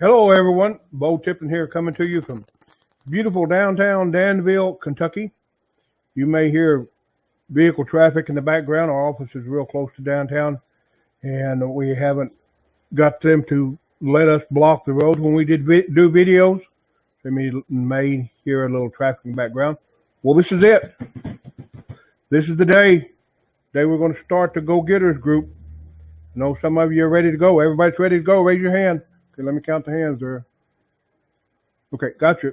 Hello, everyone. Bo Tipton here, coming to you from beautiful downtown Danville, Kentucky. You may hear vehicle traffic in the background. Our office is real close to downtown, and we haven't got them to let us block the roads when we do videos. You may hear a little traffic in the background. Well, this is it. This is the day we're going to start the Gogetters group. I know some of you are ready to go. Everybody's ready to go. Raise your hand. Okay, let me count the hands there. Okay, gotcha.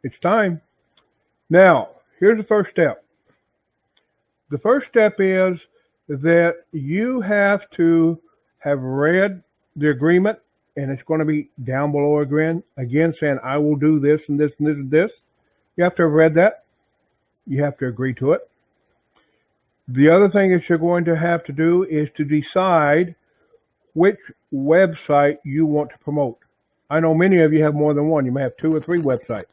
It's time. Now, here's the first step. The first step is that you have to have read the agreement, and it's going to be down below again saying, I will do this and this and this and this. You have to have read that. You have to agree to it. The other thing that you're going to have to do is to decide which website you want to promote. I know many of you have more than one. You may have 2 or 3 websites.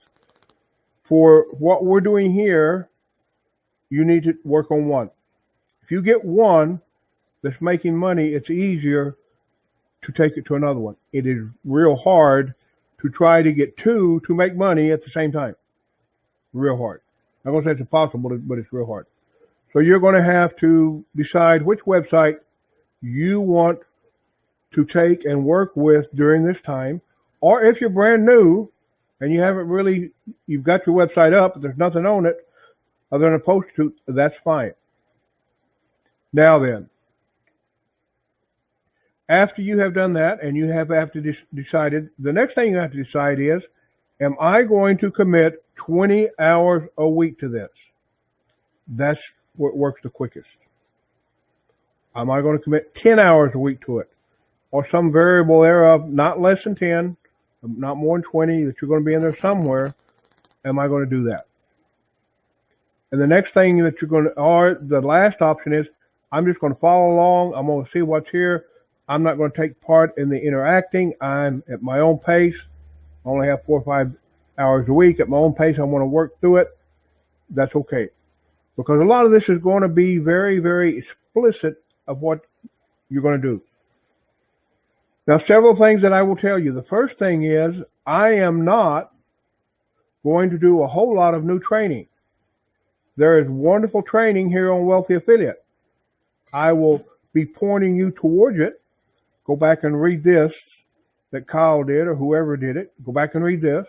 For what we're doing here, you need to work on one. If you get one that's making money, it's easier to take it to another one. It is real hard to try to get 2 to make money at the same time. Real hard. I'm going to say it's impossible, but it's real hard. So you're going to have to decide which website you want to take and work with during this time. Or if you're brand new and you've got your website up, but there's nothing on it other than a post to, that's fine. Now then, after you have done that and you have decided, the next thing you have to decide is, am I going to commit 20 hours a week to this? That's what works the quickest. Am I going to commit 10 hours a week to it? Or some variable thereof, not less than 10, not more than 20, that you're going to be in there somewhere. Am I going to do that? And the next thing that the last option is, I'm just going to follow along. I'm going to see what's here. I'm not going to take part in the interacting. I'm at my own pace. I only have 4 or 5 hours a week at my own pace. I want to work through it. That's okay. Because a lot of this is going to be very, very explicit of what you're going to do. Now, several things that I will tell you. The first thing is, I am not going to do a whole lot of new training. There is wonderful training here on Wealthy Affiliate. I will be pointing you towards it. Go back and read this that Kyle did or whoever did it. Go back and read this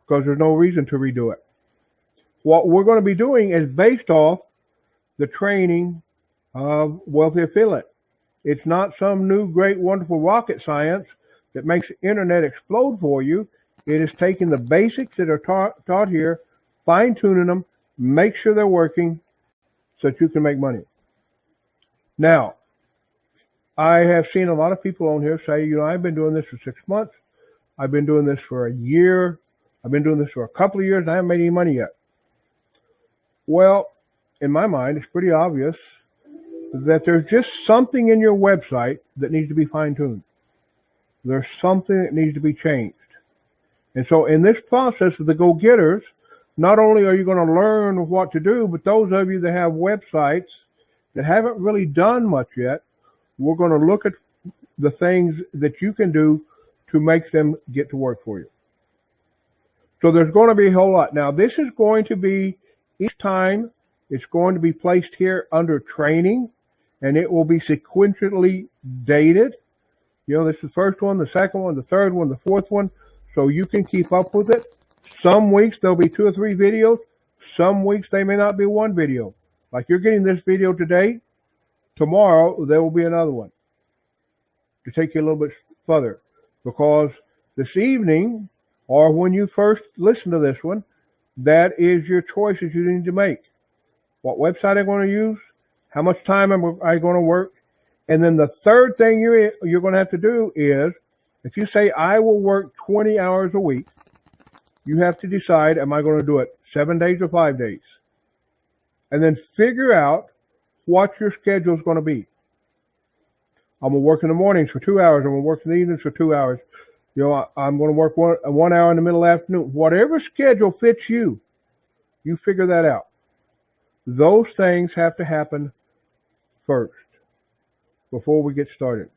because there's no reason to redo it. What we're going to be doing is based off the training of Wealthy Affiliate. It's not some new, great, wonderful rocket science that makes the internet explode for you. It is taking the basics that are taught here, fine-tuning them, make sure they're working so that you can make money. Now, I have seen a lot of people on here say, I've been doing this for 6 months. I've been doing this for a year. I've been doing this for a couple of years, and I haven't made any money yet. Well, in my mind, it's pretty obvious that there's just something in your website that needs to be fine-tuned. There's something that needs to be changed. And so in this process of the Go-Getters, not only are you going to learn what to do, but those of you that have websites that haven't really done much yet, we're going to look at the things that you can do to make them get to work for you. So there's going to be a whole lot. Now, this is going to be, each time, it's going to be placed here under training, and it will be sequentially dated. This is the first one, the second one, the third one, the fourth one, so you can keep up with it. Some weeks there'll be 2 or 3 videos. Some weeks they may not be 1 video. Like you're getting this video today. Tomorrow there will be another one to take you a little bit further. Because this evening, or when you first listen to this one, that is your choices you need to make. What website I'm going to use, how much time am I going to work, and then the third thing you're going to have to do is, if you say I will work 20 hours a week, you have to decide, am I going to do it 7 days or 5 days? And then figure out what your schedule is going to be. I'm going to work in the mornings for 2 hours. I'm going to work in the evenings for 2 hours. I'm going to work 1 hour in the middle of the afternoon. Whatever schedule fits you, you figure that out. Those things have to happen first before we get started.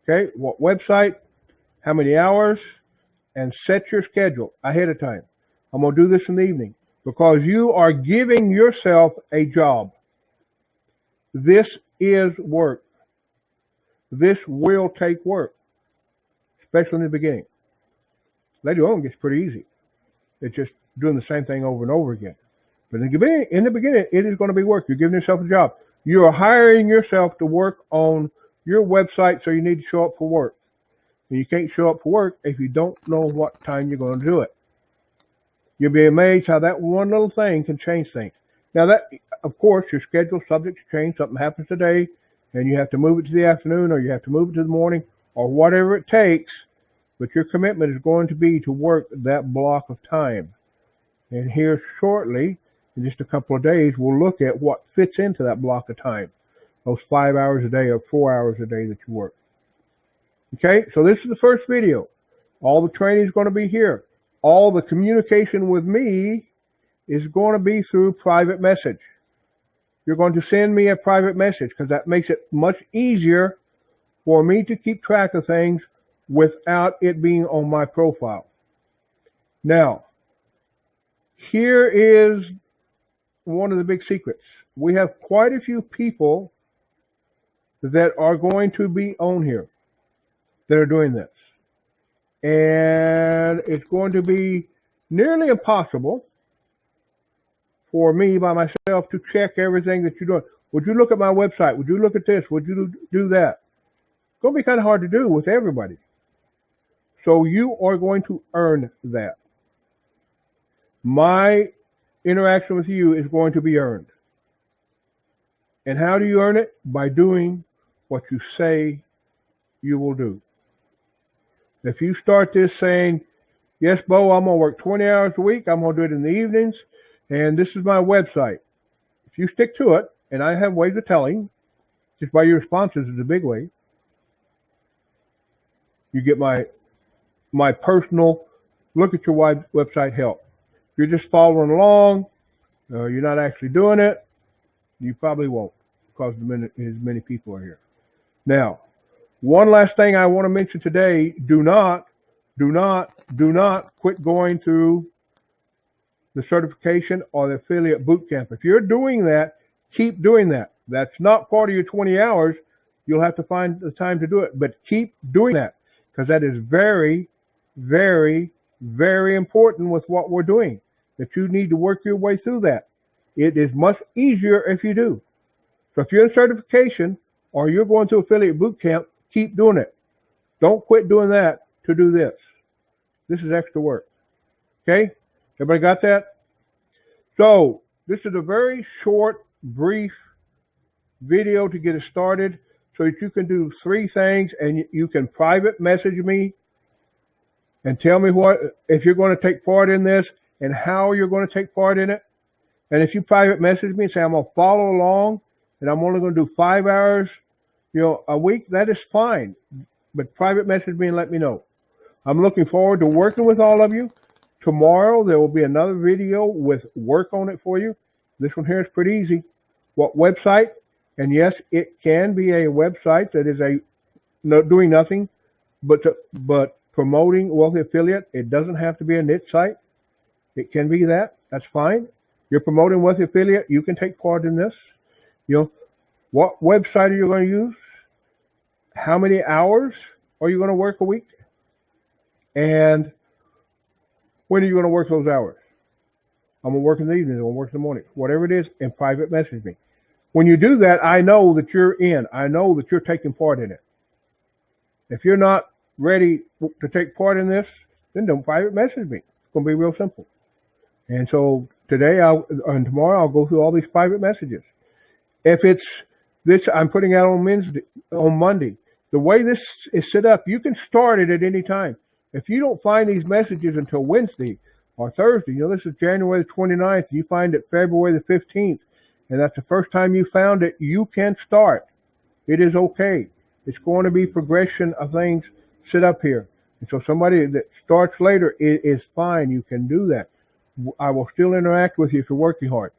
Okay, what website, how many hours, and set your schedule ahead of time. I'm going to do this in the evening because you are giving yourself a job. This is work. This will take work, especially in the beginning. Later on, it gets pretty easy. It's just doing the same thing over and over again. But in the beginning, it is going to be work. You're giving yourself a job. You are hiring yourself to work on your website, so you need to show up for work. And you can't show up for work if you don't know what time you're going to do it. You'll be amazed how that one little thing can change things. Now, that, of course, your schedule's subject to change. Something happens today, and you have to move it to the afternoon, or you have to move it to the morning, or whatever it takes. But your commitment is going to be to work that block of time. And here shortly, in just a couple of days, we'll look at what fits into that block of time. Those 5 hours a day or 4 hours a day that you work. Okay, so this is the first video. All the training is going to be here. All the communication with me is going to be through private message. You're going to send me a private message because that makes it much easier for me to keep track of things without it being on my profile. Now, here is one of the big secrets. We have quite a few people that are going to be on here that are doing this. And it's going to be nearly impossible for me by myself to check everything that you're doing. Would you look at my website? Would you look at this? Would you do that? It's going to be kind of hard to do with everybody. So you are going to earn that. My interaction with you is going to be earned. And how do you earn it? By doing what you say you will do. If you start this saying, yes, Bo, I'm going to work 20 hours a week. I'm going to do it in the evenings. And this is my website. If you stick to it, and I have ways of telling, just by your responses is a big way. You get my personal look at your website help. If you're just following along, you're not actually doing it, you probably won't because as many people are here. Now, one last thing I want to mention today, do not quit going through the certification or the affiliate boot camp. If you're doing that, keep doing that. That's not part of your 20 hours. You'll have to find the time to do it, but keep doing that because that is very, very, very important with what we're doing, that you need to work your way through that. It is much easier if you do. So if you're in certification or you're going to affiliate boot camp, keep doing it. Don't quit doing that to do this. This is extra work. Okay? Everybody got that? So this is a very short, brief video to get us started so that you can do 3 things and you can private message me and tell me if you're going to take part in this and how you're going to take part in it. And if you private message me and say, I'm going to follow along and I'm only going to do 5 hours, a week, that is fine. But private message me and let me know. I'm looking forward to working with all of you. Tomorrow there will be another video with work on it for you. This one here is pretty easy. What website? And yes, it can be a website that is doing nothing but promoting Wealthy Affiliate. It doesn't have to be a niche site. It can be that. That's fine. You're promoting Wealthy Affiliate. You can take part in this. What website are you going to use? How many hours are you going to work a week? And when are you going to work those hours? I'm going to work in the evenings. I'm going to work in the morning. Whatever it is, and private message me. When you do that, I know that you're in. I know that you're taking part in it. If you're not ready to take part in this, then don't private message me. It's going to be real simple. And so today and tomorrow I'll go through all these private messages. If it's this, I'm putting out on Monday. The way this is set up, you can start it at any time. If you don't find these messages until Wednesday or Thursday, this is January the 29th, you find it February the 15th, and that's the first time you found it, you can start. It is okay. It's going to be progression of things set up here. And so somebody that starts later is fine. You can do that. I will still interact with you if you're working hard.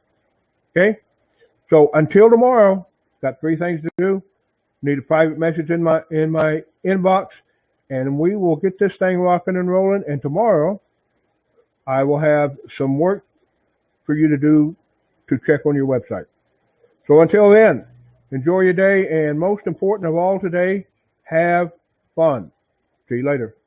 Okay? So until tomorrow, got 3 things to do. need a private message in my inbox, and we will get this thing rocking and rolling. And tomorrow, I will have some work for you to do to check on your website. So until then, enjoy your day, and most important of all today, have fun. See you later.